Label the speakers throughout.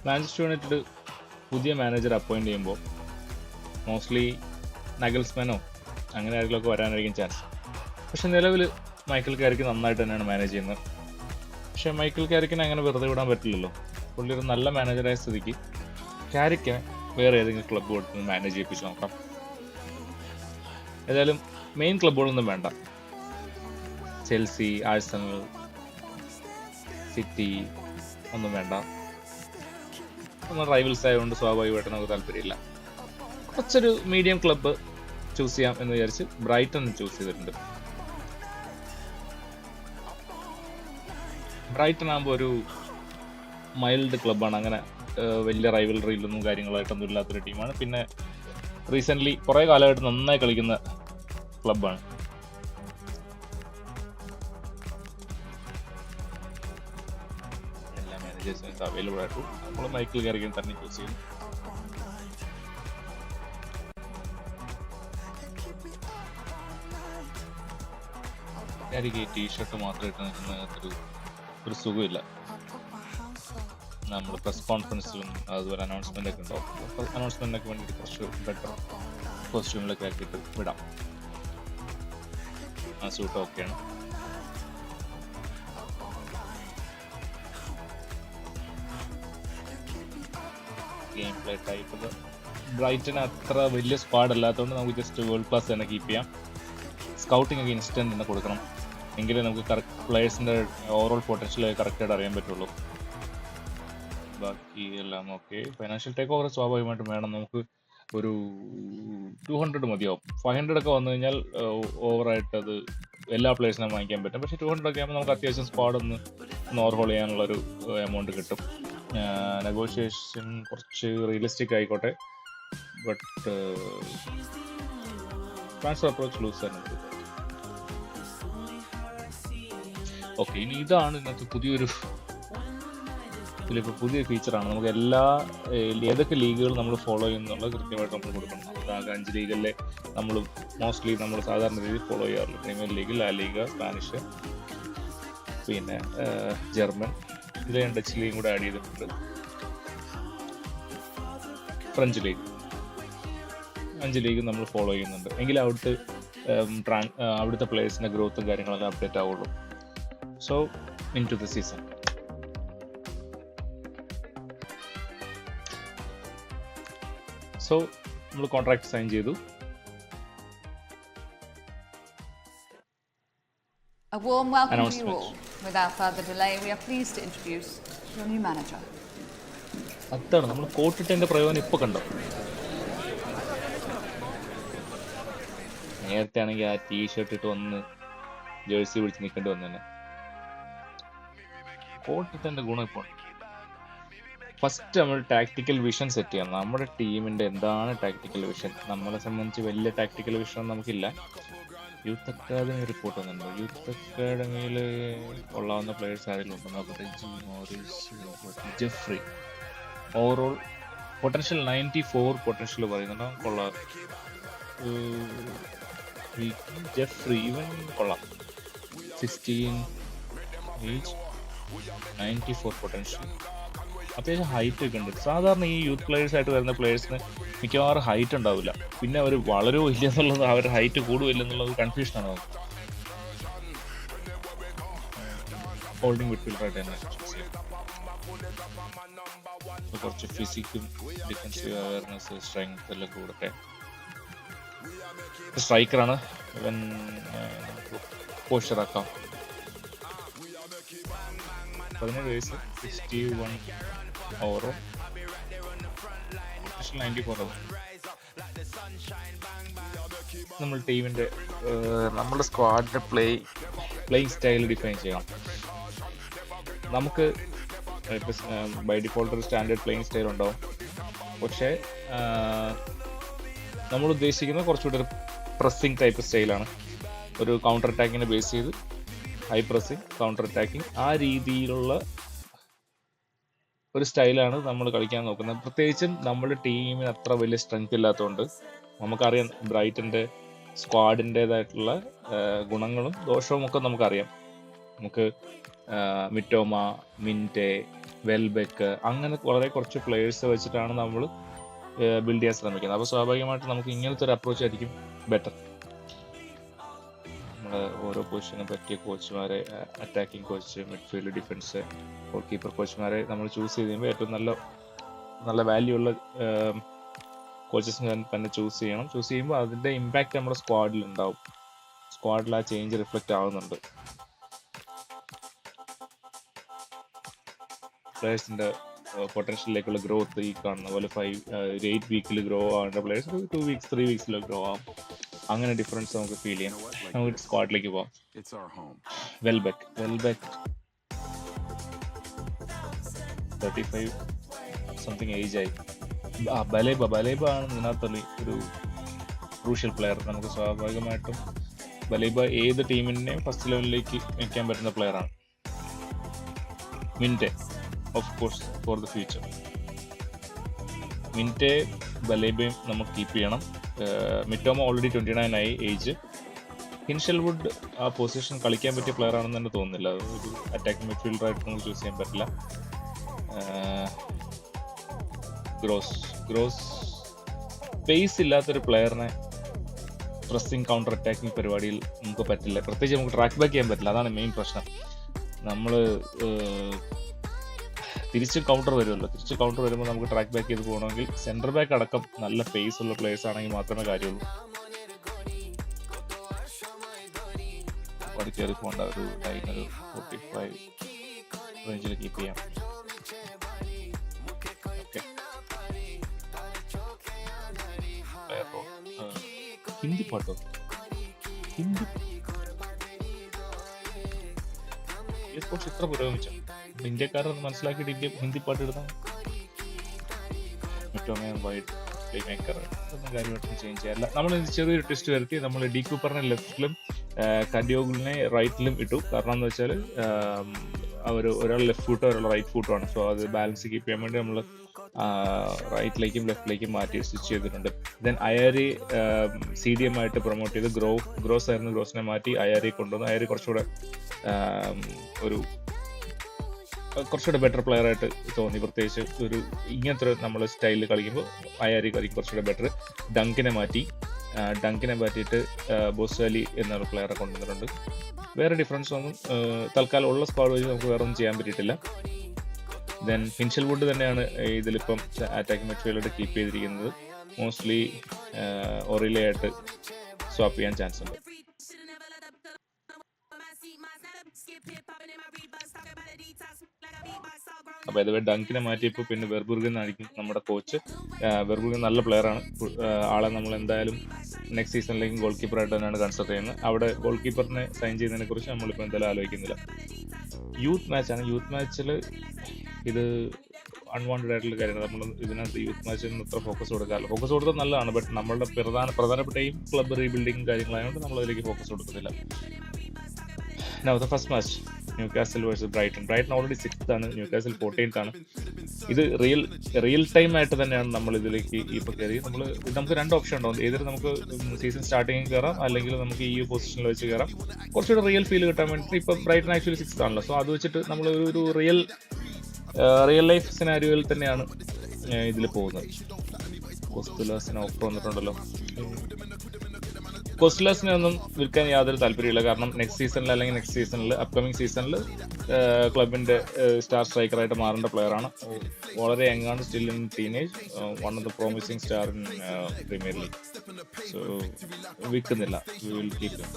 Speaker 1: Manchester United പുതിയ manager appoint ചെയ്യുമ്പോൾ mostly നഗൽസ്മാനോ അങ്ങനെ ആരെങ്കിലുമൊക്കെ വരാനായിരിക്കും ചാൻസ്. പക്ഷെ നിലവിൽ മൈക്കൽ കാരിക്ക് നന്നായിട്ട് തന്നെയാണ് മാനേജ് ചെയ്യുന്നത്. പക്ഷേ മൈക്കൽ കാരിക്കിനെ അങ്ങനെ വെറുതെ വിടാൻ പറ്റില്ലല്ലോ. പുള്ളി ഒരു നല്ല മാനേജറായ സ്ഥിതിക്ക് കാരിക്ക് വേറെ ഏതെങ്കിലും ക്ലബ്ബ് കൊടുത്ത് മാനേജ് ചെയ്യിപ്പിച്ച് നോക്കാം. ഏതായാലും മെയിൻ ക്ലബ്ബുകളൊന്നും വേണ്ട. ചെൽസി, ആഴ്സണൽ, സിറ്റി ഒന്നും വേണ്ട. നമ്മൾ റൈവൽസ് ആയതുകൊണ്ട് സ്വാഭാവികമായിട്ട് നമുക്ക് താല്പര്യമില്ല. കുറച്ചൊരു മീഡിയം ക്ലബ്ബ് ചൂസ് ചെയ്യാം എന്ന് വിചാരിച്ച് ബ്രൈറ്റൺ ചൂസ് ചെയ്തിട്ടുണ്ട്. ബ്രൈറ്റൺ ആകുമ്പോൾ ഒരു മൈൽഡ് ക്ലബ്ബാണ്. അങ്ങനെ വലിയ റൈവൽറിയിലൊന്നും കാര്യങ്ങളായിട്ടൊന്നും ഇല്ലാത്തൊരു ടീമാണ്. പിന്നെ റീസെൻ്റ്ലി കുറേ കാലമായിട്ട് നന്നായി കളിക്കുന്ന ക്ലബ്ബാണ്. എല്ലാ മാനേജേഴ്സിനും അവൈലബിൾ ആയിട്ടു നമ്മൾ മൈക്കിൾ കാരിക്കിനെ തന്നെ ചൂസ് ചെയ്യും. കാരിക്ക് ഈ ടീഷർട്ട് മാത്രം ഇട്ട് നിൽക്കുന്നതിനകത്തൊരു സുഖമില്ല. നമ്മൾ പ്രസ് കോൺഫറൻസിലും അതുപോലെ അനൗൺസ്മെൻ്റ് ഒക്കെ ഉണ്ടാവും. അനൗൺസ്മെൻറ്റിനൊക്കെ വേണ്ടിയിട്ട് കുറച്ച് ബെറ്റർ കോസ്റ്റ്യൂമിലൊക്കെ ആക്കിയിട്ട് വിടാം. ആ സൂട്ട് ഓക്കെയാണ്. ഗെയിം പ്ലേ ടൈപ്പ് ബ്രൈറ്റന് അത്ര വലിയ സ്ക്വാഡ് അല്ലാത്തതുകൊണ്ട് നമുക്ക് ജസ്റ്റ് വേൾഡ് ക്ലാസ് തന്നെ കീപ്പ് ചെയ്യാം. സ്കൗട്ടിംഗ് ഒക്കെ ഇൻസ്റ്റൻറ്റ് തന്നെ കൊടുക്കണം. എങ്കിലേ നമുക്ക് കറക്റ്റ് പ്ലേയേഴ്സിൻ്റെ ഓവറോൾ പൊട്ടൻഷ്യൽ കറക്റ്റായിട്ട് അറിയാൻ പറ്റുള്ളൂ. ബാക്കി എല്ലാം ഓക്കെ. ഫൈനാൻഷ്യൽ ടേക്ക് ഓവർ സ്വാഭാവികമായിട്ടും വേണം. നമുക്ക് ഒരു 200 മതിയാവും. 500 ഒക്കെ വന്നു കഴിഞ്ഞാൽ ഓവറായിട്ട് അത് എല്ലാ പ്ലേയേഴ്സിനും വാങ്ങിക്കാൻ പറ്റും. പക്ഷേ 200 ഒക്കെ ആകുമ്പോൾ നമുക്ക് അത്യാവശ്യം സ്ക്വാഡ് ഒന്ന് ഓവർഹോൾ ചെയ്യാനുള്ളൊരു എമൗണ്ട് കിട്ടും. നെഗോഷിയേഷൻ കുറച്ച് റിയലിസ്റ്റിക് ആയിക്കോട്ടെ. ബട്ട് ട്രാൻസ്ഫർ അപ്രോച്ച് ലൂസ് തന്നെ. ഓക്കെ, ഇനി ഇതാണ് ഇതിനകത്ത് ഇതിലിപ്പോൾ പുതിയ ഫീച്ചറാണ്. നമുക്ക് ഏതൊക്കെ ലീഗുകൾ നമ്മൾ ഫോളോ ചെയ്യുന്നുള്ള കൃത്യമായിട്ട് നമ്മൾ കൊടുക്കണം. നമുക്ക് 5 ലീഗിലെ നമ്മൾ സാധാരണ രീതിയിൽ ഫോളോ ചെയ്യാറുള്ളൂ. പ്രീമിയർ ലീഗ്, ലാ ലീഗ, സ്പാനിഷ്, പിന്നെ ജർമ്മൻ, ഇതിലെ ഡച്ച് ലീഗും കൂടെ ആഡ് ചെയ്തിട്ടുണ്ട്. ഫ്രഞ്ച് ലീഗ് 5 ലീഗ് നമ്മൾ ഫോളോ ചെയ്യുന്നുണ്ട്. എങ്കിൽ അവിടുത്തെ പ്ലേയേഴ്സിൻ്റെ ഗ്രോത്തും കാര്യങ്ങളെല്ലാം അപ്ഡേറ്റ് ആവുള്ളൂ. So into the season. So നമ്മൾ കോൺട്രാക്ട് സൈൻ ചെയ്തു.
Speaker 2: A warm welcome to you all. Without further delay, we are pleased to introduce your new manager.
Speaker 1: അതാണ് നമ്മൾ കോട്ടിട്ടതിൻ്റെ പ്രയോജനം ഇപ്പോൾ കണ്ടോ. നേരത്തെ ആണെങ്കിൽ ആ ടീഷർട്ട് ഇട്ട് വന്ന് ജേഴ്സി പിടിച്ച് നിൽക്കേണ്ടി വന്നു തന്നെ. കോട്ടിട്ടതിൻ്റെ ഗുണം ഇപ്പോൾ ഫസ്റ്റ് നമ്മൾ ടാക്ടിക്കൽ വിഷൻ സെറ്റ് ചെയ്യണം. നമ്മുടെ ടീമിൻ്റെ എന്താണ് ടാക്ടിക്കൽ വിഷൻ. നമ്മളെ സംബന്ധിച്ച് വലിയ ടാക്ടിക്കൽ വിഷൻ നമുക്കില്ല. യൂത്ത് അക്കാദമി റിപ്പോർട്ട് വന്നിട്ടുണ്ട്. യൂത്ത് അക്കാദമിയിൽ കൊള്ളാവുന്ന പ്ലേയേഴ്സ് ആരെങ്കിലും ഉണ്ടെന്ന് നോക്കട്ടെ. ജെഫ്രി ഓവറോൾ പൊട്ടൻഷ്യൽ 94 പൊട്ടൻഷ്യൽ പറയുന്നുണ്ടോ. കൊള്ളാം. ജെഫ്രി ഇവൻ കൊള്ളാം. 16 ഏജ്, 94 പൊട്ടൻഷ്യൽ. അത്യാവശ്യം ഹൈറ്റ് ഒക്കെ ഉണ്ട്. സാധാരണ ഈ യൂത്ത് പ്ലേയേഴ്സ് ആയിട്ട് വരുന്ന പ്ലേയേഴ്സിന് മിക്കവാറും ഹൈറ്റ് ഉണ്ടാവില്ല. പിന്നെ അവർ വളരുമോ ഇല്ല എന്നുള്ളത്, അവരുടെ ഹൈറ്റ് കൂടുമില്ല എന്നുള്ളത് കൺഫ്യൂഷനാണ് നമുക്ക്. ഹോൾഡിംഗ് മിഡ്ഫീൽഡറായിട്ട് തന്നെ കുറച്ച് ഫിസിക്കും ഡിഫൻസീവ് അവയർനെസ്, സ്ട്രെങ്ത് എല്ലാം കൂടട്ടെ. സ്ട്രൈക്കറാണ് ഇവൻ, പോസ്റ്ററാക്കാം. 17 വയസ്സ്, 61 ഓവറോ, 94 ആണ്. നമ്മൾ ടീമിൻ്റെ നമ്മുടെ സ്ക്വാഡിൻ്റെ പ്ലേയിങ് സ്റ്റൈൽ ഡിഫൈൻ ചെയ്യണം. നമുക്ക് ബൈ ഡിഫോൾട്ട് ഒരു സ്റ്റാൻഡേർഡ് പ്ലേയിങ് സ്റ്റൈൽ ഉണ്ടാവും. പക്ഷേ നമ്മൾ ഉദ്ദേശിക്കുന്ന കുറച്ചുകൂടി ഒരു പ്രസ്സിങ് ടൈപ്പ് സ്റ്റൈലാണ്. ഒരു കൗണ്ടർ അറ്റാക്കിനെ ബേസ് ചെയ്ത് ഹൈ പ്രസ്സിങ്, കൗണ്ടർ അറ്റാക്കിങ്, ആ രീതിയിലുള്ള ഒരു സ്റ്റൈലാണ് നമ്മൾ കളിക്കാൻ നോക്കുന്നത്. പ്രത്യേകിച്ചും നമ്മുടെ ടീമിന് അത്ര വലിയ സ്ട്രെങ്ത് ഇല്ലാത്തതുകൊണ്ട് നമുക്കറിയാം ബ്രൈറ്റൻ്റെ സ്ക്വാഡിൻ്റേതായിട്ടുള്ള ഗുണങ്ങളും ദോഷവും ഒക്കെ നമുക്കറിയാം. നമുക്ക് മിറ്റോമ, മിൻറ്റെ, വെൽബെക്ക്, അങ്ങനെ വളരെ കുറച്ച് പ്ലേയേഴ്സ് വെച്ചിട്ടാണ് നമ്മൾ ബിൽഡ് ചെയ്യാൻ ശ്രമിക്കുന്നത്. അപ്പോൾ സ്വാഭാവികമായിട്ട് നമുക്ക് ഇങ്ങനത്തെ ഒരു അപ്രോച്ച് ആയിരിക്കും ബെറ്റർ. നമ്മൾ ഓരോ പൊസിഷനും പറ്റിയ കോച്ചുമാരെ, attacking coach, midfield, defence, goalkeeper കോച്ചുമാരെ നമ്മൾ ചൂസ് ചെയ്ത് കഴിയുമ്പോൾ ഏറ്റവും നല്ല വാല്യൂ ഉള്ള കോച്ചസിനെ തന്നെ ചൂസ് ചെയ്യണം. ചൂസ് ചെയ്യുമ്പോൾ അതിൻ്റെ ഇമ്പാക്റ്റ് നമ്മുടെ സ്ക്വാഡിൽ ഉണ്ടാവും. സ്ക്വാഡിൽ ആ ചേഞ്ച് റിഫ്ലക്റ്റ് ആവുന്നുണ്ട്. പ്ലേയേഴ്സിൻ്റെ പൊട്ടൻഷ്യലിലേക്കുള്ള ഗ്രോത്ത് ഈ കാണുന്ന പോലെ 8 വീക്കിൽ ഗ്രോ ആവേണ്ട പ്ലേയേഴ്സ് 2 വീക്സ് 3 വീക്സിൽ ഗ്രോ ആവും. അങ്ങനെ ഡിഫറൻസ് നമുക്ക് ഫീൽ ചെയ്യാം. നമുക്ക് സ്ക്വാഡിലേക്ക് പോവാം. വെൽബെക്ക് 35 സംതിങ് ഏജ് ആയി. ബലേബ ആണ് ഇതിനകത്തുള്ള ഒരു ക്രൂഷ്യൽ പ്ലെയർ. നമുക്ക് സ്വാഭാവികമായിട്ടും ബലേബ ഏത് ടീമിനെയും ഫസ്റ്റ് ലെവലിലേക്ക് വയ്ക്കാൻ പറ്റുന്ന പ്ലെയറാണ്. Minteh of course for the future. Minteh, ബലേബയും നമുക്ക് കീപ്പ് ചെയ്യണം. മിറ്റോമ ഓൾറെഡി 29 ആയി ഏജ്. ഹിൻഷൽവുഡ് ആ പൊസിഷൻ കളിക്കാൻ പറ്റിയ പ്ലെയർ ആണെന്ന് തന്നെ തോന്നുന്നില്ല. ഒരു അറ്റാക്കിംഗ് മിഡ്ഫീൽഡറായിട്ട് നമുക്ക് ചൂസ് ചെയ്യാൻ പറ്റില്ല. ഗ്രോസ് പേസ് ഇല്ലാത്തൊരു പ്ലെയറിനെ പ്രസ്സിങ് കൗണ്ടർ അറ്റാക്കിംഗ് പരിപാടിയിൽ നമുക്ക് പറ്റില്ല. പ്രത്യേകിച്ച് നമുക്ക് ട്രാക്ക് ബാക്ക് ചെയ്യാൻ പറ്റില്ല. അതാണ് മെയിൻ പ്രശ്നം. നമ്മൾ തിരിച്ച് കൗണ്ടർ വരുമ്പോൾ നമുക്ക് ട്രാക്ക് ബാക്ക് ചെയ്ത് പോകണമെങ്കിൽ സെൻറ്റർ ബാക്ക് അടക്കം നല്ല പേസ് ഉള്ള പ്ലേയേഴ്സ് ആണെങ്കിൽ മാത്രമേ കാര്യമുള്ളൂ. ഓടി കയറി പോകേണ്ട ഒരു ടൈം ഒരു 45 റേഞ്ചിൽ കീപ്പ് ചെയ്യാം. ഹിന്ദി പാട്ടോ, സ്പോർട്സ് ഇത്ര പുരോഗമിച്ച ഇന്ത്യക്കാരൊന്ന് മനസ്സിലാക്കിയിട്ട് ഹിന്ദി പാട്ട് എടുത്താൽ മിറ്റോമ വൈഡ് പ്ലേ മേക്കർ ഒന്നും കാര്യമായിട്ടൊന്നും ചേഞ്ച് ചെയ്യാറില്ല. നമ്മൾ ചെറിയൊരു ട്വിസ്റ്റ് വരുത്തി. നമ്മൾ ഡി കൂപ്പറിനെ ലെഫ്റ്റിലും കഡിയോഗുലിനെ റൈറ്റിലും ഇട്ടു. കാരണം എന്ന് വെച്ചാൽ ഒരാൾ ലെഫ്റ്റ് ഫൂട്ടോ ഒരാൾ റൈറ്റ് ഫൂട്ടോ ആണ്. സോ അത് ബാലൻസ് കീപ്പ് ചെയ്യാൻ വേണ്ടി നമ്മൾ റൈറ്റിലേക്കും ലെഫ്റ്റിലേക്കും മാറ്റി സ്വിച്ച് ചെയ്തിട്ടുണ്ട്. ദെൻ അയാരി CDM ആയിട്ട് പ്രൊമോട്ട് ചെയ്ത് ഗ്രോസ് ആയിരുന്നു. ഗ്രോസിനെ മാറ്റി അയാരി കൊണ്ടുവന്നു. അയാരി കുറച്ചുകൂടെ ബെറ്റർ പ്ലെയർ ആയിട്ട് തോന്നി. പ്രത്യേകിച്ച് ഒരു ഇങ്ങനത്തെ നമ്മൾ സ്റ്റൈലിൽ കളിക്കുമ്പോൾ അയാരി കളിക്കും കുറച്ചുകൂടെ ബെറ്റർ. ഡങ്കിനെ മാറ്റിയിട്ട് ബോസ്വാലി എന്നൊരു പ്ലെയറെ കൊണ്ടുവന്നിട്ടുണ്ട്. വേറെ ഡിഫറൻസ് ഒന്നും തൽക്കാലം ഉള്ള സ്ക്വാഡ് വെച്ച് നമുക്ക് വേറെ ഒന്നും ചെയ്യാൻ പറ്റിയിട്ടില്ല. ദെൻ ഹിൻഷൽവുഡ് തന്നെയാണ് ഇതിലിപ്പം അറ്റാക്കിംഗ് മിഡ്ഫീൽഡ് കീപ്പ് ചെയ്തിരിക്കുന്നത്. മോസ്റ്റ്ലി ഒറിലെ ആയിട്ട് സ്വാപ്പ് ചെയ്യാൻ ചാൻസ് ഉണ്ട്. അപ്പോൾ ഇതുവരെ ഡങ്കിനെ മാറ്റിയപ്പോൾ പിന്നെ വെർബുർഗൻ ആയിരിക്കും നമ്മുടെ കോച്ച്. വെർബുർഗൻ നല്ല പ്ലെയറാണ്. ആളെ നമ്മൾ എന്തായാലും നെക്സ്റ്റ് സീസണിലേക്കും ഗോൾ കീപ്പറായിട്ട് തന്നെയാണ് കൺസിഡർ ചെയ്യുന്നത്. അവിടെ ഗോൾ കീപ്പറിനെ സൈൻ ചെയ്യുന്നതിനെ കുറിച്ച് നമ്മളിപ്പോൾ എന്തായാലും ആലോചിക്കുന്നില്ല. യൂത്ത് മാച്ചിൽ ഇത് അൺവാണ്ടഡ് ആയിട്ടുള്ള കാര്യമാണ്. നമ്മൾ ഇതിനകത്ത് യൂത്ത് മാച്ചിന് ഇത്ര ഫോക്കസ് കൊടുത്താൽ നല്ലതാണ്. ബട്ട് നമ്മളുടെ പ്രധാനപ്പെട്ട ഈ ക്ലബ്ബ് റീബിൽഡിങ് കാര്യങ്ങളായതുകൊണ്ട് നമ്മൾ അതിലേക്ക് ഫോക്കസ് കൊടുക്കുന്നില്ല. Now the first match, Newcastle versus Brighton already 6th ആണ്, ന്യൂകാസിൽ 14th ആണ്. ഇത് റിയൽ ടൈം ആയിട്ട് തന്നെയാണ് നമ്മൾ ഇതിലേക്ക് ഇപ്പോൾ കയറി. നമുക്ക് 2 ഓപ്ഷൻ ഉണ്ടാവും. ഏതൊരു നമുക്ക് സീസൺ സ്റ്റാർട്ടിങ്ങിൽ കയറാം, അല്ലെങ്കിൽ നമുക്ക് ഈ പൊസിഷനിൽ വെച്ച് കയറാം. കുറച്ചുകൂടെ റിയൽ ഫീൽ കിട്ടാൻ വേണ്ടിയിട്ട് ഇപ്പം ബ്രൈറ്റൺ ആക്ച്വലി 6th ആണല്ലോ. സോ അത് വെച്ചിട്ട് നമ്മൾ ഒരു റിയൽ ലൈഫ് സിനാരിയോയിൽ തന്നെയാണ് ഇതിൽ പോകുന്നത്. കോസ്റ്റുലാസിന് ഓഫർ വന്നിട്ടുണ്ടല്ലോ. കോസ്റ്റുലാസിനെ ഒന്നും വിൽക്കാൻ യാതൊരു താല്പര്യമില്ല. കാരണം നെക്സ്റ്റ് സീസണിൽ അപ്കമിങ് സീസണിൽ ക്ലബിന്റെ സ്റ്റാർ സ്ട്രൈക്കറായിട്ട് മാറേണ്ട പ്ലെയറാണ്. വളരെ യങ്ങാണ്, still in teenage, one of the promising star in Premier League. So വിൽക്കുന്നില്ല. We will keep him.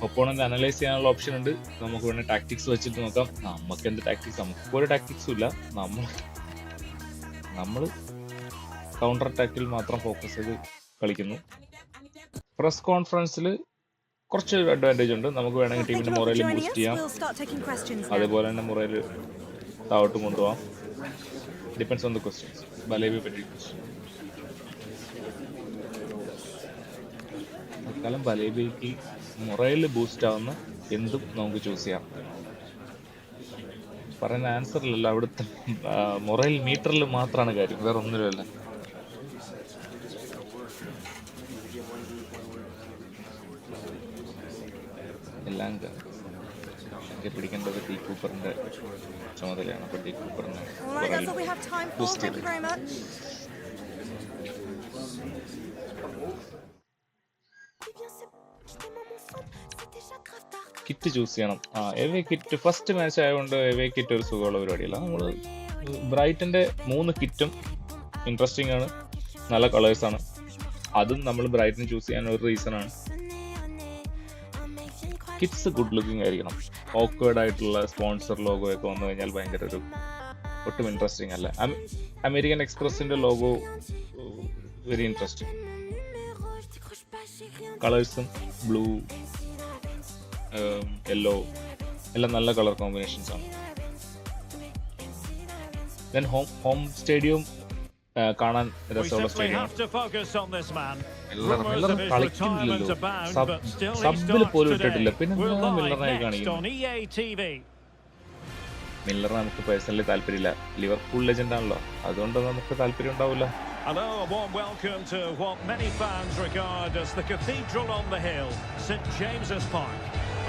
Speaker 1: Opponent analyse ചെയ്യാനുള്ള ഓപ്ഷൻ ഉണ്ട്. നമുക്ക് വേണേൽ ടാക്ടിക്സ് വെച്ചിട്ട് നോക്കാം. നമുക്ക് എന്ത് ടാക്ടിക്സ്? നമുക്ക് ഒരു ടാക്ടിക്സും ഇല്ല. നമ്മൾ കൗണ്ടർ അറ്റാക്കിൽ മാത്രം ഫോക്കസ് ചെയ്ത് കളിക്കുന്നു. പ്രസ് കോൺഫറൻസിൽ കുറച്ച് അഡ്വാൻറ്റേജ് ഉണ്ട്. നമുക്ക് വേണമെങ്കിൽ ടീമിന്റെ മൊറയിൽ ബൂസ്റ്റ് ചെയ്യാം, അതേപോലെ തന്നെ മൊറയിൽ താഴോട്ട് കൊണ്ടുപോകാം. Depends on the questions. ബലേബിയെ പറ്റി തൽക്കാലം ബലേബിക്ക് മൊറയിൽ ബൂസ്റ്റ് ആവുന്ന എന്തും നമുക്ക് ചൂസ് ചെയ്യാം. പറയുന്ന ആൻസറിലല്ല, അവിടുത്തെ മൊറയിൽ മീറ്ററിൽ മാത്രമാണ് കാര്യം, വേറെ ഒന്നിലുമല്ല. ഷാങ്ക പിടിക്കേണ്ടത് ഡി കൂപ്പറിന്റെ ചുമതലയാണ്. അപ്പോൾ ഡി കൂപ്പറിനെ ബൂസ്റ്റ് ചെയ്ത് കിറ്റ് ചൂസ് ചെയ്യണം. എവേ കിറ്റ് ഫസ്റ്റ് മാച്ച് ആയതുകൊണ്ട് എവേ കിറ്റ് ഒരു സുഖമുള്ള പരിപാടിയല്ല. നമ്മൾ ബ്രൈറ്റന്റെ 3 കിറ്റും ഇൻട്രസ്റ്റിംഗ് ആണ്, നല്ല കളേഴ്സാണ്. അതും നമ്മൾ ബ്രൈറ്റിന് ചൂസ് ചെയ്യാൻ ഒരു റീസണാണ്. കിറ്റ്സ് ഗുഡ് ലുക്കിംഗ് ആയിരിക്കണം. ഓക്വേർഡ് ആയിട്ടുള്ള സ്പോൺസർ ലോഗോ ഒക്കെ വന്നു കഴിഞ്ഞാൽ ഭയങ്കര ഒരു ഒട്ടും ഇൻട്രസ്റ്റിംഗ് അല്ല. അമേരിക്കൻ എക്സ്പ്രസിന്റെ ലോഗോ വെരി ഇൻട്രസ്റ്റിംഗ്. കളേഴ്സും ബ്ലൂ, യെല്ലോ എല്ലാം നല്ല കളർ കോമ്പിനേഷൻസ് ആണ്. ദെൻ ഹോം സ്റ്റേഡിയം കാണാൻ രസമുള്ള സ്റ്റേഡിയം. മില്ലർ കളിക്കുന്നില്ലല്ലോ, സബിൽ പോലും ഇട്ടിട്ടില്ല. പിന്നെ മില്ലറിനായി കാണിക്കുന്നു. മില്ലറിന് നമുക്ക് പേഴ്സണലി താല്പര്യമില്ല. ലിവർപൂൾ ലെജൻഡ് ആണല്ലോ, അതുകൊണ്ട് നമുക്ക് താല്പര്യം ഉണ്ടാവില്ല.
Speaker 3: Hello, a warm welcome to what many fans regard as the cathedral on the hill, St James's Park.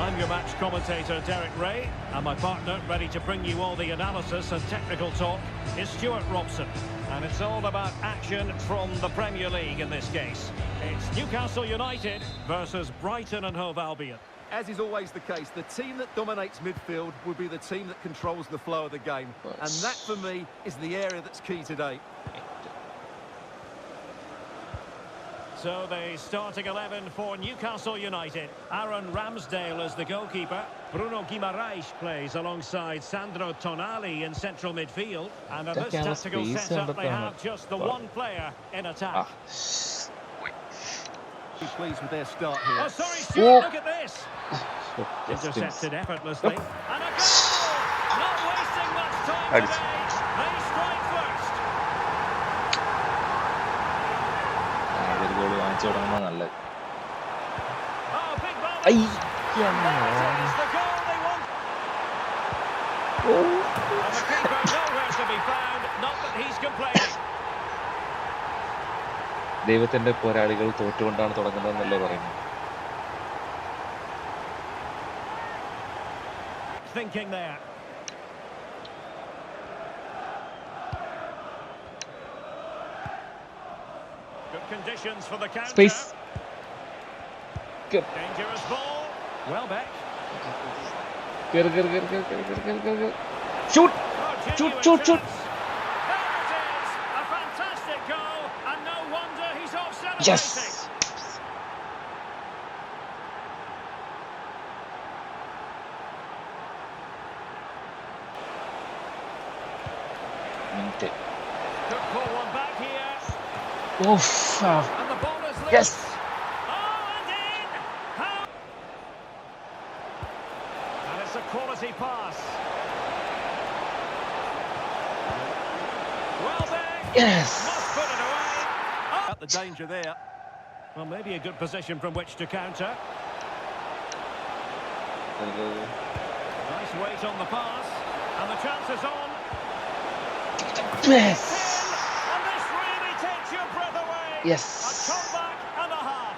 Speaker 3: I'm your match commentator Derek Ray, and my partner ready to bring you all the analysis and technical talk is Stuart Robson. And it's all about action from the Premier League in this case. It's Newcastle United versus Brighton and Hove Albion.
Speaker 4: As is always the case, the team that dominates midfield will be the team that controls the flow of the game. And that, for me, is the area that's key today.
Speaker 3: So the starting 11 for Newcastle United. Aaron Ramsdale is the goalkeeper. Bruno Guimaraes plays alongside Sandro Tonali in central midfield. And at this tactical setup, they have just the one player in attack.
Speaker 4: Be pleased with their start here.
Speaker 3: Oh, sorry, Stuart, look at this. Intercepted effortlessly. And a goal! Not wasting much time today. They strike first.
Speaker 1: നല്ലത്.
Speaker 3: Oh, big volley. It's the goal they want. And the keeper nowhere to be found. Not that he's complaining.
Speaker 1: ദൈവത്തിന്റെ പോരാളികൾ തോറ്റുകൊണ്ടാണ് തുടങ്ങുന്നതെന്നല്ലേ പറയുന്നത്.
Speaker 3: Thinking there. Good conditions for the counter.
Speaker 1: Space. Good.
Speaker 3: Dangerous ball. Well back.
Speaker 1: Shoot! Shoot! Shoot! Shoot!
Speaker 3: There it is. A fantastic goal, and no wonder he's off celebrating.
Speaker 1: Yes! Minute.
Speaker 3: Could pull one back here.
Speaker 1: Oof!
Speaker 3: And the ball is loose.
Speaker 1: Yes!
Speaker 3: Oh, and in! How? And it's a quality pass. Well back.
Speaker 1: Yes!
Speaker 3: Must put it away. Oh.
Speaker 4: At the danger there.
Speaker 3: Well, maybe a good position from which to counter. Nice weight on the pass. And the chance is on.
Speaker 1: Yes!
Speaker 3: And this really takes your breath away.
Speaker 1: Yes!
Speaker 3: A comeback and a half.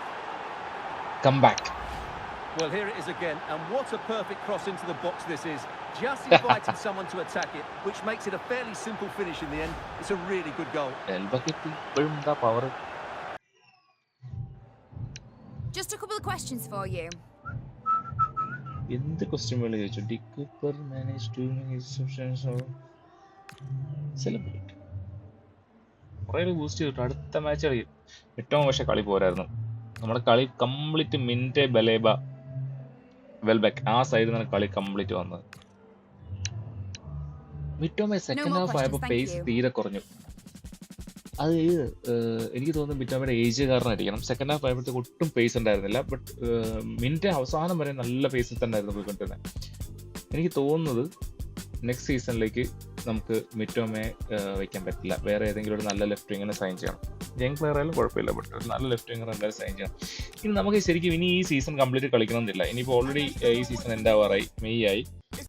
Speaker 1: Come back.
Speaker 4: Well, here it is again, and what a perfect cross into the box this is. Just invited someone to attack it, which makes it a fairly simple finish in the end. It's a really good goal.
Speaker 1: Power.
Speaker 5: Just a couple of questions for you.
Speaker 1: എന്ത് question വേള ചോദിച്ചു? D Cooper manage to celebrate കുറേ boost ചെയ്തിട്ട് അടുത്ത match കളി ഏറ്റവും പക്ഷെ കളി പോരായിരുന്നു. നമ്മുടെ കളി കംപ്ലീറ്റ് മിൻറ്റെ ബലേബ വെൽബെക്ക് ആ സൈഡിൽ നിന്നാണ് കളി കംപ്ലീറ്റ് വന്നത്. മിറ്റോമെ സെക്കൻഡ് ഹാഫ് ആയപ്പോൾ പേസ് തീരെ കുറഞ്ഞു. അത് എനിക്ക് തോന്നുന്നു മിറ്റോമയുടെ ഏജ് കാരണമായിരിക്കണം. സെക്കൻഡ് ഹാഫ് ആയപ്പോഴത്തേക്ക് ഒട്ടും പേസ് ഉണ്ടായിരുന്നില്ല. ബട്ട് മിനിറ്റ് അവസാനം വരെ നല്ല പേസിൽ തന്നെ ആയിരുന്നു പോയിക്കൊണ്ടിരുന്നത്. എനിക്ക് തോന്നുന്നത് നെക്സ്റ്റ് സീസണിലേക്ക് നമുക്ക് മിറ്റോമെ വയ്ക്കാൻ പറ്റില്ല. വേറെ ഏതെങ്കിലും ഒരു നല്ല ലെഫ്റ്റ് വിങ്ങിനെ സൈൻ ചെയ്യണം. യങ് പ്ലെയർ ആയാലും കുഴപ്പമില്ല, ബട്ട് ഒരു നല്ല ലെഫ്റ്റ് വിങ്ങർ എന്തായാലും സൈൻ ചെയ്യണം. ഇനി നമുക്ക് ശരിക്കും ഇനി ഈ സീസൺ കംപ്ലീറ്റ് കളിക്കണമെന്നില്ല. ഇനിയിപ്പോൾ ഓൾറെഡി ഈ സീസൺ എൻ്റെ ആവാറായി, മെയ് ആയി.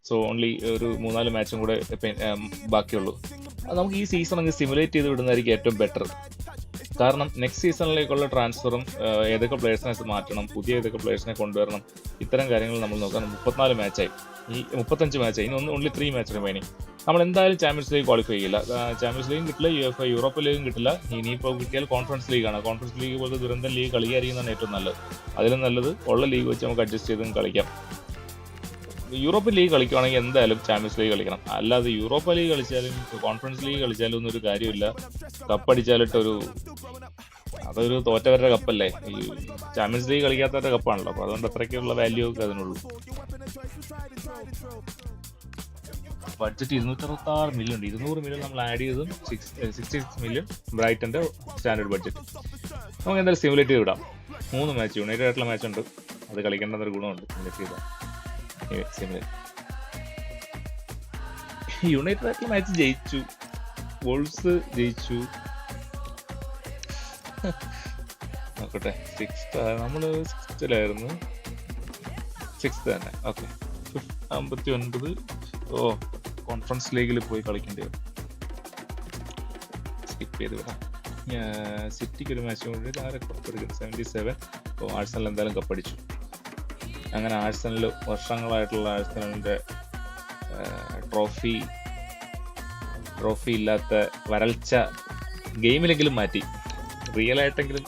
Speaker 1: സോ ഓൺലി ഒരു 3-4 മാച്ചും കൂടെ ബാക്കിയുള്ളൂ. നമുക്ക് ഈ സീസൺ അങ്ങ് സിമുലേറ്റ് ചെയ്ത് വിടുന്നതായിരിക്കും ഏറ്റവും ബെറ്റർ. കാരണം നെക്സ്റ്റ് സീസണിലേക്കുള്ള ട്രാൻസ്ഫറും ഏതൊക്കെ പ്ലേയേഴ്സിനെ മാറ്റണം, പുതിയ ഏതൊക്കെ പ്ലേയേഴ്സിനെ കൊണ്ടുവരണം, ഇത്തരം കാര്യങ്ങൾ നമ്മൾ നോക്കാം. 34 മാച്ചായി, ഈ 35 മാച്ചായി, ഇനി ഓൺലി 3 മാച്ച് റിമൈനിങ്. നമ്മൾ എന്തായാലും ചാമ്പ്യൻസ് ലീഗ് ക്വാളിഫൈ ചെയ്യില്ല. ചാമ്പ്യൻസ് ലീഗും കിട്ടില്ല, യൂറോപ്പ് ലീഗും കിട്ടില്ല. ഇനിയിപ്പോൾ കിട്ടിയാൽ കോൺഫറൻസ് ലീഗാണ്. കോൺഫറൻസ് ലീഗ് പോലത്തെ ദുരന്തം ലീഗ് കളിക്കാതിരിക്കുന്നതാണ് ഏറ്റവും നല്ലത്. അതിലും നല്ലത് ഉള്ള ലീഗ് വെച്ച് നമുക്ക് അഡ്ജസ്റ്റ് ചെയ്തും കളിക്കാം. യൂറോപ്യൻ ലീഗ് കളിക്കുകയാണെങ്കിൽ എന്തായാലും ചാമ്പ്യൻസ് ലീഗ് കളിക്കണം. അല്ലാതെ യൂറോപ്പ ലീഗ് കളിച്ചാലും കോൺഫറൻസ് ലീഗ് കളിച്ചാലും ഒന്നും ഒരു കാര്യമില്ല. കപ്പടിച്ചാലിട്ടൊരു അതൊരു തോറ്റവരുടെ കപ്പല്ലേ. ഈ ചാമ്പ്യൻസ് ലീഗ് കളിക്കാത്തവരുടെ കപ്പാണല്ലോ. അപ്പോൾ അതുകൊണ്ട് അത്രയ്ക്കുള്ള വാല്യൂ ഒക്കെ അതിനുള്ളൂ. ബഡ്ജറ്റ് 266 മില്യൺ ഉണ്ട്. 200 മില്യൺ നമ്മൾ ആഡ് ചെയ്തതും 66 മില്യൺ ബ്രൈറ്റൻ്റെ സ്റ്റാൻഡേർഡ് ബഡ്ജറ്റ്. നമുക്ക് എന്തായാലും സിമുലേറ്റ് ചെയ്ത് വിടാം. 3 മാച്ച് യുണൈറ്റഡ് ആയിട്ടുള്ള മാച്ച് ഉണ്ട്, അത് കളിക്കേണ്ടെന്നൊരു ഗുണമുണ്ട് സിമുലേറ്റ് ചെയ്താൽ. യുണൈറ്റഡ് ആയിട്ടുള്ള മാച്ച് ജയിച്ചു, വോൾവ്സ് ജയിച്ചു. നോക്കട്ടെ, 6th നമ്മൾ 6th-ലായിരുന്നു, 6th തന്നെ. ഓക്കെ, 59. ഓ, കോൺഫറൻസ് ലീഗിൽ പോയി കളിക്കേണ്ടി വരും. സ്കിപ്പ് ചെയ്ത് വിടാം. സിറ്റിക്ക് ഒരു മാച്ച് കൊണ്ട് ആരെ കപ്പെടുക്കും, 77. അപ്പോൾ ആഴ്സണൽ എന്തായാലും കപ്പടിച്ചു. അങ്ങനെ ആഴ്സണൽ വർഷങ്ങളായിട്ടുള്ള ആഴ്സണലിൻ്റെ ട്രോഫി ഇല്ലാത്ത വരൾച്ച ഗെയിമിലെങ്കിലും മാറ്റി. റിയൽ ആയിട്ടെങ്കിലും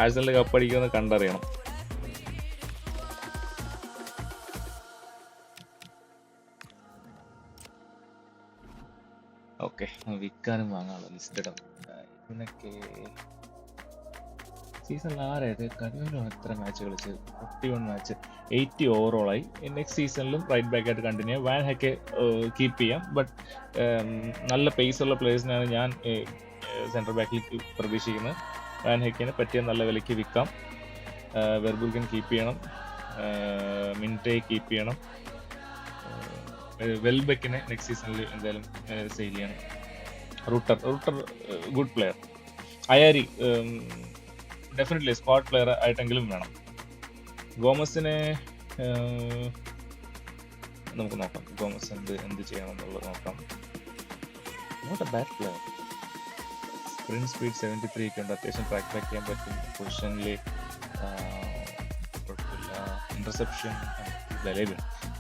Speaker 1: ആഴ്സണൽ കപ്പടിക്കുമെന്ന് കണ്ടറിയണം. ഓക്കെ, വിൽക്കാനും വാങ്ങാനുള്ള ലിസ്റ്റ് ഇടാം. ഇതിനൊക്കെ സീസണിൽ ആരായത് കരുവനോ എത്ര മാച്ച് കളിച്ചത്? 41 മാച്ച്, 80 ഓവറോളായി. നെക്സ്റ്റ് സീസണിലും റൈറ്റ് ബാക്ക് ആയിട്ട് കണ്ടിന്യൂ ചെയ്യാം. വാൻ ഹെക്കെ കീപ്പ് ചെയ്യാം. ബട്ട് നല്ല പേസ് ഉള്ള പ്ലേയേഴ്സിനാണ് ഞാൻ സെൻട്രൽ ബാക്കിൽ പ്രതീക്ഷിക്കുന്നത്. വാൻ ഹെക്കിനെ പറ്റിയ നല്ല വിലയ്ക്ക് വിൽക്കാം. വെർബുൽഗൻ കീപ്പ് ചെയ്യണം, മിൻറ്റെ കീപ്പ് ചെയ്യണം, വെൽബെക്കിനെ നെക്സ്റ്റ് സീസണിൽ എന്തായാലും സെയിൽ ചെയ്യണം. Rutter good player. Ayari definitely squad player ആയിട്ടെങ്കിലും വേണം. ഗോമസിനെ നമുക്ക് നോക്കാം. ഗോമസ് എന്ത് ചെയ്യണം എന്നുള്ളത് നോക്കാം. Not a bad player. Sprint speed 73 ഒക്കെ ഉണ്ട്. അത്യാവശ്യം ട്രാക്ക് ബാക്ക് ചെയ്യാൻ പറ്റും. പൊസിഷനിൽ കുഴപ്പമില്ല. Interception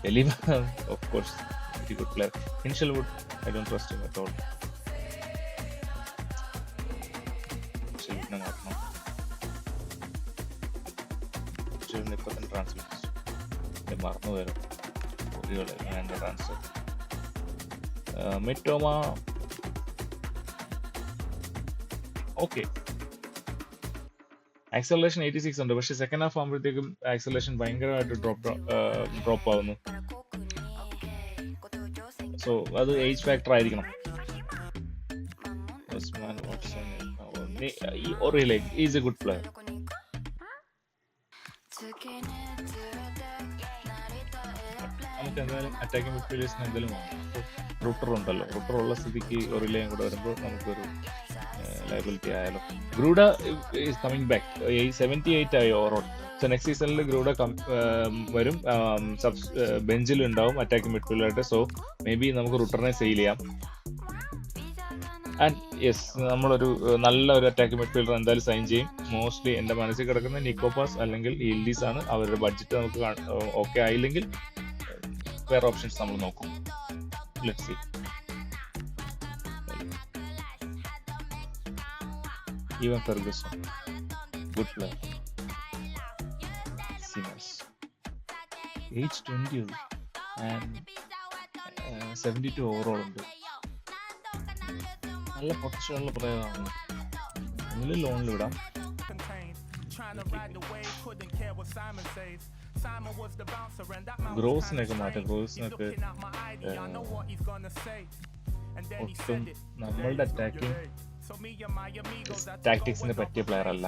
Speaker 1: Bellingham, of course, very good player. Hinshelwood, I don't trust him at all. Hinshelwood മാറ്റണം. ഹിൻഷെൽവുഡിന് ഇപ്പം തന്നെ ട്രാൻസ്ഫർ മറന്നു വരും. വേണ്ട ട്രാൻസ്ഫർ. Mitoma okay. ആക്സലറേഷൻ 86 ഉണ്ട്, പക്ഷെ സെക്കൻഡ് ഹാഫ് ആകുമ്പോഴത്തേക്കും ആക്സലറേഷൻ ഭയങ്കരമായിട്ട് ഡ്രോപ്പ് ആവുന്നു. സോ അത് ഏജ് ഫാക്ടർ ആയിരിക്കണം. Is A good player. നമുക്ക് എന്തായാലും അറ്റാക്കിംഗ് മിഡ്ഫീൽഡേഴ്സിന് എന്തെങ്കിലും വേണം. റൂട്ടർ ഉണ്ടല്ലോ, റൂട്ടർ ഉള്ള സ്ഥിതിക്ക് ഒറിലയും കൂടെ വരുമ്പോൾ നമുക്കൊരു ലയബിലിറ്റി ആയാലോ. ഗ്രൂഡ ഈസ് കമ്മിങ് ബാക്ക്. 78 ആയി ഓവറോൾ. സോ നെക്സ്റ്റ് സീസണിൽ ഗ്രൂഡ വരും, ബെഞ്ചിൽ ഉണ്ടാവും അറ്റാക്കിംഗ് മിഡ്ഫീൽഡായിട്ട്. സോ മേ ബി നമുക്ക് റൂട്ടറിനെ സെയിൽ ചെയ്യാം. ആൻഡ് യെസ്, നമ്മളൊരു നല്ല ഒരു അറ്റാക്കിംഗ് മിഡ്ഫീൽഡർ എന്തായാലും സൈൻ ചെയ്യും. മോസ്റ്റ്ലി എൻ്റെ മനസ്സിൽ കിടക്കുന്ന നിക്കോപാസ് അല്ലെങ്കിൽ ഇൽഡീസ് ആണ്. അവരുടെ ബഡ്ജറ്റ് നമുക്ക് ഓക്കെ ആയില്ലെങ്കിൽ വേറെ ഓപ്ഷൻസ് നമ്മൾ നോക്കും. Let's see. Even Ferguson, good player. Simmons, age 20 and 72 overall ഉണ്ട്. നല്ല പൊട്ടൻഷ്യലുള്ള പ്ലെയറാണ്. ഒന്നിൽ ലോണിൽ വിടാം. ഗ്രോസിനൊക്കെ മാറ്റാം. ഗ്രോസിനൊക്കെ ഒട്ടും നമ്മളുടെ അറ്റാക്കിംഗ് ടാക്ടിക്സിന് പറ്റിയ പ്ലെയർ അല്ല.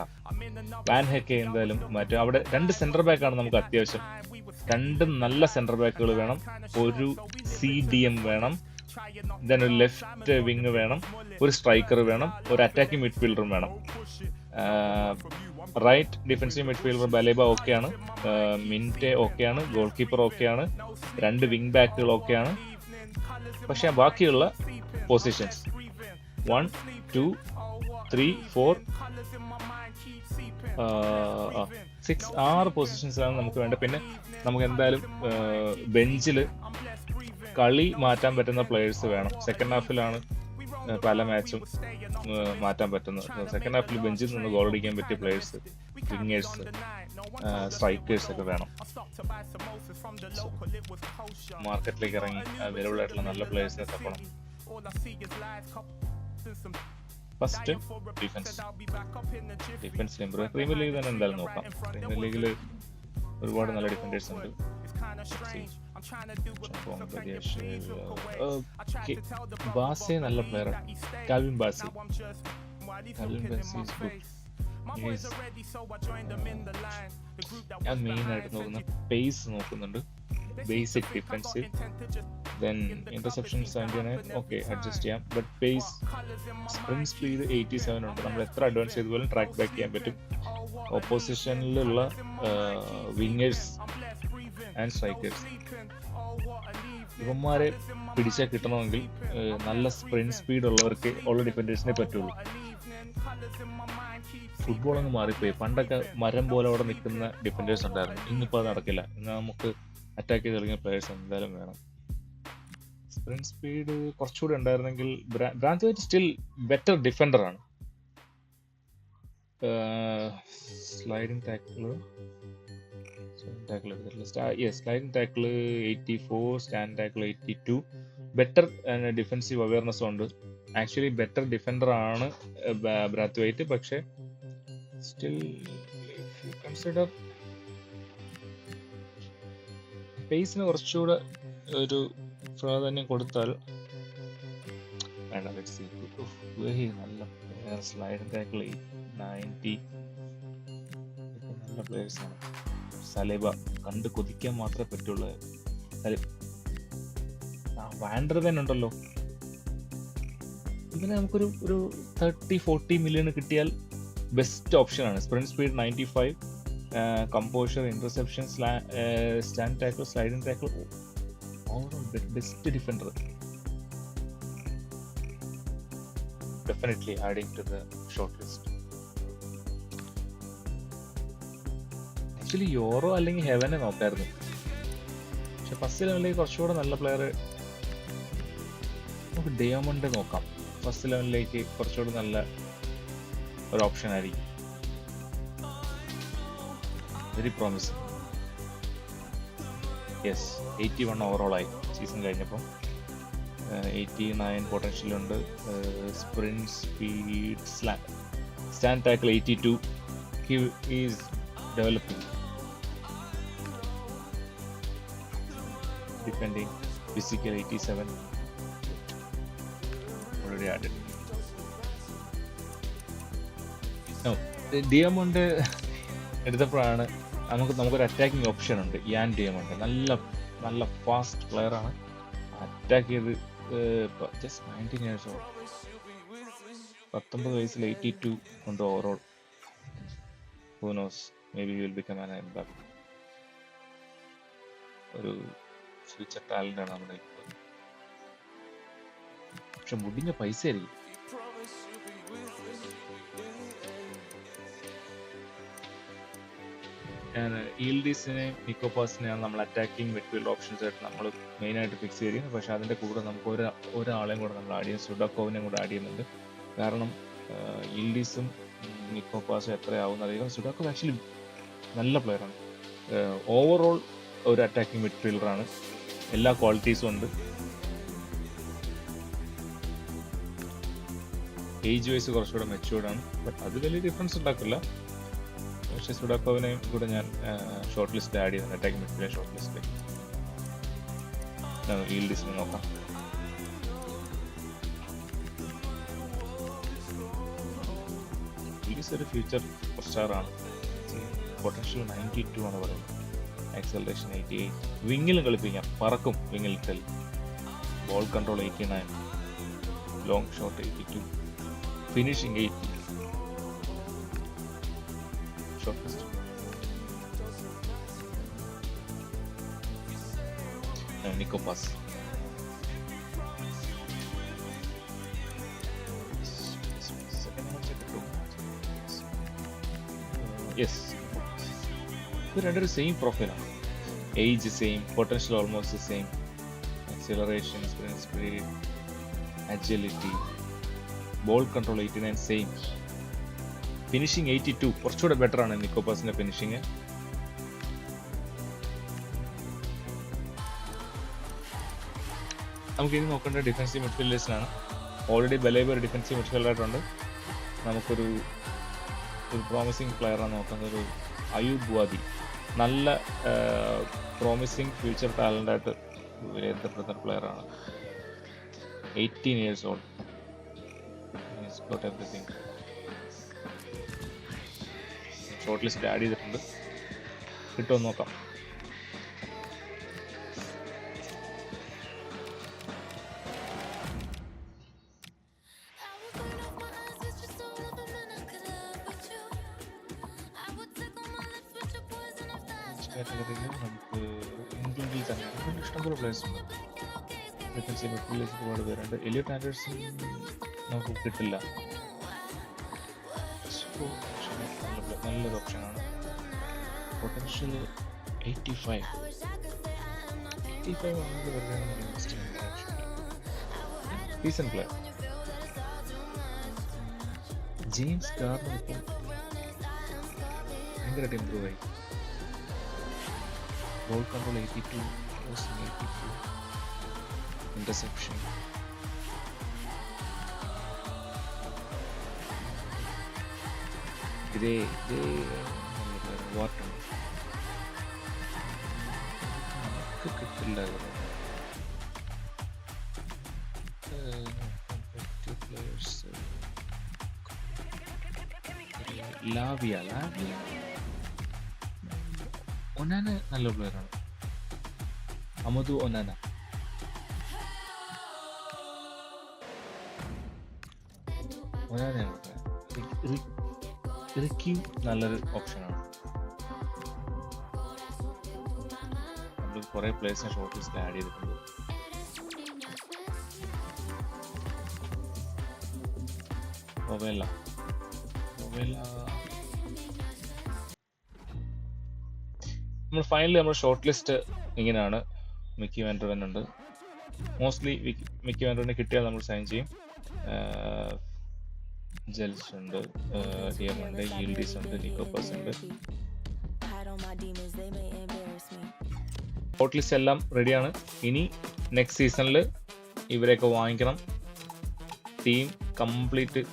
Speaker 1: വാൻ ഹെക്കെ എന്തായാലും മാറ്റും. അവിടെ 2 സെന്റർ ബാക്കാണ് നമുക്ക് അത്യാവശ്യം. 2 നല്ല സെന്റർ ബാക്കുകൾ വേണം. ഒരു CDM വേണം. ദെൻ ഒരു ലെഫ്റ്റ് വിങ് വേണം. ഒരു സ്ട്രൈക്കർ വേണം. ഒരു അറ്റാക്കിംഗ് മിഡ്ഫീൽഡറും വേണം. റൈറ്റ് ഡിഫൻസീവ് മിഡ്ഫീൽഡർ ബലേബ ഓക്കെയാണ്. മിൻറ്റെ ഓക്കെയാണ്. ഗോൾ കീപ്പർ ഓക്കെയാണ്. 2 വിങ് ബാക്കുകൾ ഓക്കെയാണ്. പക്ഷെ ബാക്കിയുള്ള പൊസിഷൻസ് 1, 2, 3, 4, 6, 6 പൊസിഷൻസാണ് നമുക്ക് വേണ്ടത്. പിന്നെ നമുക്ക് എന്തായാലും ബെഞ്ചിൽ കളി മാറ്റാൻ പറ്റുന്ന പ്ലേയേഴ്സ് വേണം. സെക്കൻഡ് ഹാഫിലാണ് പല മാച്ചും മാറ്റാൻ പറ്റുന്നത്. സെക്കൻഡ് ഹാഫിൽ ബെഞ്ചിൽ നിന്ന് ഗോൾ അടിക്കാൻ പറ്റിയ പ്ലേയേഴ്സ്, വിങ്ങേഴ്സ്, സ്ട്രൈക്കേഴ്സ് ഒക്കെ വേണം. മാർക്കറ്റിലേക്ക് ഇറങ്ങി അവൈലബിൾ ആയിട്ടുള്ള നല്ല പ്ലേയേഴ്സിനെ തപ്പണം. First defence improve. Premier League തന്നെ എന്തായാലും നോക്കാം. പ്രീമിയർ ലീഗിൽ ഒരുപാട് നല്ല ഡിഫൻഡേഴ്സ് ഉണ്ട്. ബാസെ നല്ല പ്ലെയറാണ്. Calvin Bassey is good. ഞാൻ മെയിൻ ആയിട്ട് നോക്കുന്ന പേസ് നോക്കുന്നുണ്ട്, basic defensive. Then interception 79, okay adjust ചെയ്യാം. ബട്ട് പേസ്, സ്പ്രിന്റ് സ്പീഡ് 87 ഉണ്ട്. നമ്മൾ എത്ര അഡ്വാൻസ് ചെയ്ത് പോലും ട്രാക്ക് ബാക്ക് ചെയ്യാൻ പറ്റും. ഓപ്പോസിഷനിലുള്ള വിങ്ങേഴ്സ് ആൻഡ് സ്ട്രൈക്കേഴ്സ് ഇവന്മാരെ പിടിച്ചാൽ കിട്ടണമെങ്കിൽ നല്ല സ്പ്രിന്റ് സ്പീഡ് ഉള്ളവർക്ക് ഉള്ള ഡിഫൻഡേഴ്സിനെ പറ്റുള്ളൂ. ഫുട്ബോൾ അങ്ങ് മാറിപ്പോയി. പണ്ടൊക്കെ മരം പോലെ അവിടെ നിൽക്കുന്ന ഡിഫൻഡേഴ്സ് ഉണ്ടായിരുന്നു. ഇന്നിപ്പോൾ അത് നടക്കില്ല. ഇന്ന് നമുക്ക് അറ്റാക്ക് ചെയ്ത് കളിക്കുന്ന പ്ലേയേഴ്സ് എന്തായാലും വേണം. സ്പ്രിന്റ് സ്പീഡ് കുറച്ചുകൂടി ഉണ്ടായിരുന്നെങ്കിൽ. ബ്രാന്ത്വൈറ്റ് സ്റ്റിൽ ബെറ്റർ ഡിഫൻഡർ ആണ്. സ്ലൈഡിംഗ് ടാക്കിള് എടുത്തിട്ടില്ല. Sliding tackle 84, stand tackle 82. Better defensive awareness ഉണ്ട്. ആക്ച്വലി ബെറ്റർ ഡിഫൻഡർ ആണ് ബ്രാത്ത്വൈറ്റ്. പക്ഷെ സ്റ്റിൽ കൺസിഡർ പേസിന് കുറച്ചുകൂടെ ഒരു പ്രാധാന്യം കൊടുത്താൽ വേണ്ട. നല്ല സ്ലൈഡിംഗ് ടാക്കിൾ 90. നല്ല പ്ലേയേഴ്സാണ്. സലേബ കണ്ട് കൊതിക്കാൻ മാത്രമേ പറ്റുള്ളൂ. വാൻഡർവെൻ ഉണ്ടല്ലോ, ഇങ്ങനെ നമുക്കൊരു 30-40 മില്യൺ കിട്ടിയാൽ ബെസ്റ്റ് ഓപ്ഷനാണ്. Sprint speed 95, composure, interception, stand tackle, sliding tackle, overall best defender. Definitely adding to the shortlist. Actually euro അല്ലെങ്കിൽ ഹെവനെ നോക്കായിരുന്നു. പക്ഷെ ഫസ്റ്റ് ലെവലിലേക്ക് കുറച്ചുകൂടെ നല്ല പ്ലെയർ നമുക്ക് ഡയമണ്ട് നോക്കാം. ഫസ്റ്റ് ലെവലിലേക്ക് കുറച്ചുകൂടെ നല്ല ഒരു ഓപ്ഷൻ ആയിരിക്കും. Very promising. യെസ്, 81 ഓവറോൾ ആയി സീസൺ കഴിഞ്ഞപ്പം. 89 പൊട്ടൻഷ്യലുണ്ട്. Sprint speed, stand tackle 82. He is developing. Defending physical 87 already added. Diomande എടുത്തപ്പോഴാണ് നമുക്കൊരു അറ്റാക്കിംഗ് ഓപ്ഷൻ ഉണ്ട്. യാൻ ഡിയമണ്ട് നല്ല ഫാസ്റ്റ് പ്ലെയർ ആണ്. അറ്റാക്ക് ചെയ്ത് ജസ്റ്റ് 19 years old. 19 വയസ്സിൽ 82 ഉണ്ട് ഓവറോൾ. Who knows, maybe he will become an Mbappe. ഒരു ഫ്യൂച്ചർ ടാലന്റ് ആണ് നമ്മുടെ ഇപ്പോൾ. പക്ഷെ മുടിഞ്ഞ പൈസ ആയിരിക്കും. ഈൽഡീസിനെ നിക്കോപാസിനെയാണ് നമ്മൾ അറ്റാക്കിംഗ് മിഡ്ഫീൽഡ് ഓപ്ഷൻസ് ആയിട്ട് നമ്മൾ മെയിനായിട്ട് ഫിക്സ് ചെയ്തിരിക്കുന്നത്. പക്ഷെ അതിൻ്റെ കൂടെ നമുക്ക് ഒരാളെയും കൂടെ നമ്മൾ ആഡ് ചെയ്യുന്നത്, സുഡാക്കോവിനെയും കൂടെ ആഡ് ചെയ്യുന്നുണ്ട്. കാരണം ഈൽഡീസും നിക്കോപാസും എത്രയാവുന്ന അറിയാം. സുഡാക്കോവ് ആക്ച്വലി നല്ല പ്ലെയറാണ്. ഓവറോൾ ഒരു അറ്റാക്കിംഗ് മിഡ്ഫീൽഡറാണ്. എല്ലാ ക്വാളിറ്റീസും ഉണ്ട്. ഏജ് വൈസ് കുറച്ചുകൂടെ മെച്യൂർഡാണ്. ബട്ട് അത് വലിയ ഡിഫറൻസ് ഉണ്ടാക്കില്ല. പക്ഷേ സുഡാക്കോവിനെയും കൂടെ ഞാൻ ഷോർട്ട് ലിസ്റ്റ് ആഡ് ചെയ്യുന്നുണ്ട്. അറ്റാക്കിംഗ് മിഡ്ഫീൽഡ് ഷോർട്ട് ലിസ്റ്റിൽ ഈൽഡീസിനെ നോക്കാം. ഈൽഡീസ് ഒരു ഫ്യൂച്ചർ സ്റ്റാറാണ്. പൊട്ടൻഷ്യൽ 92 ആണ് പറയുന്നത്. ആക്സലറേഷൻ 88. വിങ്ങിലും കളിപ്പിക്കാം, പറക്കും വിങ്ങിലിട്ടാൽ. Ball control 89, long shot 82, finishing 80. Short list Nico Paz. Second yes, ഇത് രണ്ടൊരു സെയിം പ്രൊഫൈലാണ്. Age same, potential almost same, acceleration, sprint speed, agility, ball control 89 same, finishing 82 കുറച്ചുകൂടെ ബെറ്റർ ആണ് നിക്കോപാസിന്റെ ഫിനിഷിങ്. നമുക്ക് ഇനി നോക്കേണ്ട ഡിഫൻസീവ് മിഡ്ഫീൽഡേഴ്സിനാണ്. ഓൾറെഡി ബലേബ് ഒരു ഡിഫൻസീവ് മിഡ്ഫീൽഡറായിട്ടുണ്ട്. നമുക്കൊരു പ്രോമിസിങ് പ്ലെയറാണ് നോക്കുന്നത്, ഒരു അയൂബ് ബുവാദി. നല്ല പ്രോമിസിങ് ഫ്യൂച്ചർ ടാലൻ്റായിട്ട് വിലയിരുത്തപ്പെടുന്ന പ്ലെയറാണ്. 18 years old. He's got everything. Short list add ചെയ്തിട്ടുണ്ട്, കിട്ടുമെന്ന് നോക്കാം. കാറ്റഗറിയിൽ നമുക്ക് ഇംഗ്ലണ്ടിൽ തന്നെ ഇഷ്ടംപോലെ പ്ലേയേഴ്സ് ഉണ്ട്. ഡിഫൻസീവ് മിഡ്ഫീൽഡേഴ്സ് ഒരുപാട് പേരുണ്ട്. എലിയട്ട് ആൻഡേഴ്സൺ നമുക്ക് കിട്ടില്ല. നല്ലൊരു ഓപ്ഷനാണ്. Potential 85 decent player. James Garner ഇപ്പോൾ ഭയങ്കരമായിട്ട് ഇമ്പ്രൂവ് ആയി. Ball control 82, crossing 82, interception. ഇതേ വാർട്ടുണ്ട്, നമുക്ക് കിട്ടില്ല. ലാവിയ ഒനാന നല്ല പ്ലെയറാണ്. അമദു ഒനാന. ഒനാനയാണ് റിക്കി നല്ലൊരു ഓപ്ഷനാണ്. നമ്മൾ കുറേ പ്ലേയേഴ്സിനെ ഷോർട്ട് ലിസ്റ്റ് ആഡ് ചെയ്തിട്ടുണ്ട്. ഒവേല നമ്മൾ ഫൈനലി നമ്മുടെ ഷോർട്ട് ലിസ്റ്റ് ഇങ്ങനെയാണ്. മിക്കി വാൻഡർവെൻ ഉണ്ട്. മോസ്റ്റ്ലി മിക്കി വാൻഡർവെനെ കിട്ടിയാൽ നമ്മൾ സൈൻ ചെയ്യും. ജെൽസ് ഉണ്ട്, ഡിയം ഉണ്ട്, യീൽഡിസ് ഉണ്ട്, നിക്കോപാസ് ഉണ്ട്. ഷോർട്ട് ലിസ്റ്റ് എല്ലാം റെഡിയാണ്. ഇനി നെക്സ്റ്റ് സീസണിൽ ഇവരെയൊക്കെ വാങ്ങിക്കണം. ടീം കംപ്ലീറ്റ്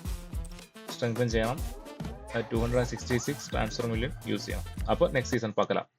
Speaker 1: സ്ട്രെങ്തൻ ചെയ്യണം. 266 ട്രാൻസ്ഫർ മില്യൺ യൂസ് ചെയ്യണം. അപ്പോൾ നെക്സ്റ്റ് സീസൺ பார்க்கலாம்.